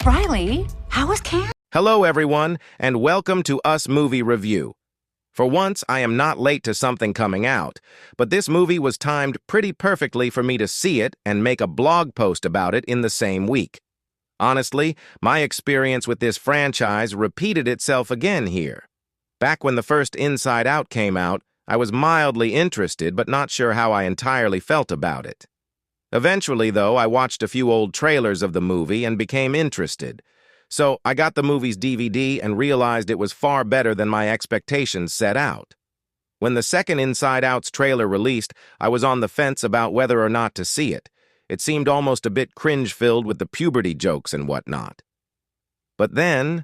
Riley, how was camp? Hello, everyone, and welcome to Us Movie Review. For once, I am not late to something coming out, but this movie was timed pretty perfectly for me to see it and make a blog post about it in the same week. Honestly, my experience with this franchise repeated itself again here. Back when the first Inside Out came out, I was mildly interested but not sure how I entirely felt about it. Eventually, though, I watched a few old trailers of the movie and became interested. So I got the movie's DVD and realized it was far better than my expectations set out. When the second Inside Out's trailer released, I was on the fence about whether or not to see it. It seemed almost a bit cringe-filled with the puberty jokes and whatnot. But then,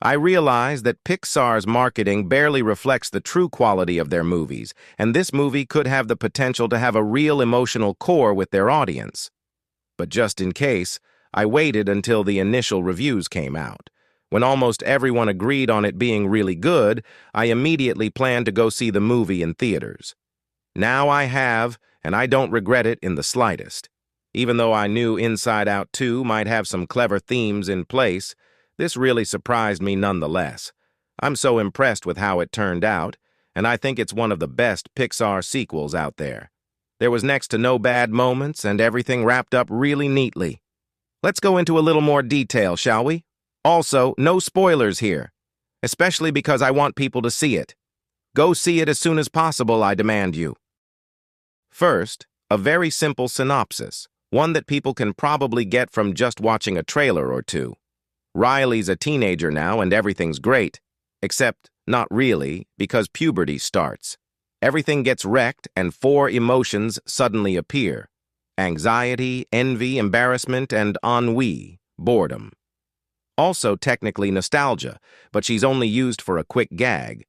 I realized that Pixar's marketing barely reflects the true quality of their movies, and this movie could have the potential to have a real emotional core with their audience. But just in case, I waited until the initial reviews came out. When almost everyone agreed on it being really good, I immediately planned to go see the movie in theaters. Now I have, and I don't regret it in the slightest. Even though I knew Inside Out 2 might have some clever themes in place, this really surprised me nonetheless. I'm so impressed with how it turned out, and I think it's one of the best Pixar sequels out there. There was next to no bad moments, and everything wrapped up really neatly. Let's go into a little more detail, shall we? Also, no spoilers here, especially because I want people to see it. Go see it as soon as possible, I demand you. First, a very simple synopsis, one that people can probably get from just watching a trailer or two. Riley's a teenager now and everything's great, except not really, because puberty starts. Everything gets wrecked and 4 emotions suddenly appear: anxiety, envy, embarrassment, and ennui, boredom. Also technically nostalgia, but she's only used for a quick gag.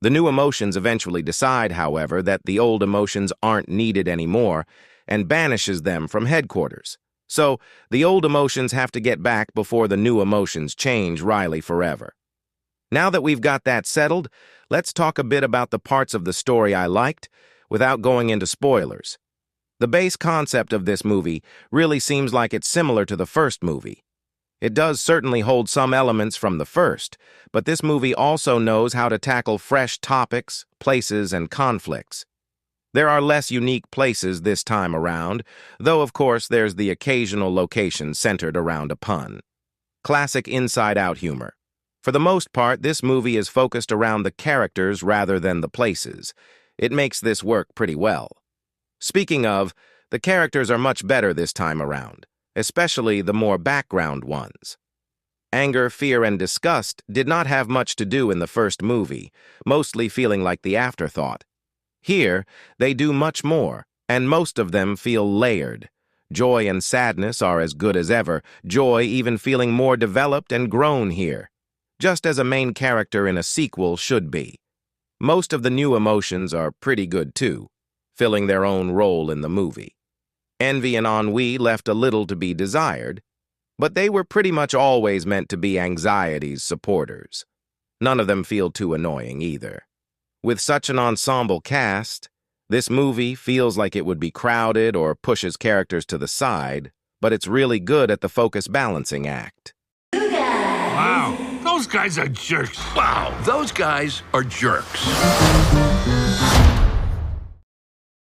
The new emotions eventually decide, however, that the old emotions aren't needed anymore and banishes them from headquarters. So, the old emotions have to get back before the new emotions change Riley forever. Now that we've got that settled, let's talk a bit about the parts of the story I liked, without going into spoilers. The base concept of this movie really seems like it's similar to the first movie. It does certainly hold some elements from the first, but this movie also knows how to tackle fresh topics, places, and conflicts. There are less unique places this time around, though of course there's the occasional location centered around a pun. Classic Inside Out humor. For the most part, this movie is focused around the characters rather than the places. It makes this work pretty well. Speaking of, the characters are much better this time around, especially the more background ones. Anger, fear, and disgust did not have much to do in the first movie, mostly feeling like the afterthought. Here, they do much more, and most of them feel layered. Joy and sadness are as good as ever, joy even feeling more developed and grown here, just as a main character in a sequel should be. Most of the new emotions are pretty good too, filling their own role in the movie. Envy and ennui left a little to be desired, but they were pretty much always meant to be anxiety's supporters. None of them feel too annoying either. With such an ensemble cast, this movie feels like it would be crowded or pushes characters to the side, but it's really good at the focus balancing act. Wow, those guys are jerks. Wow, those guys are jerks.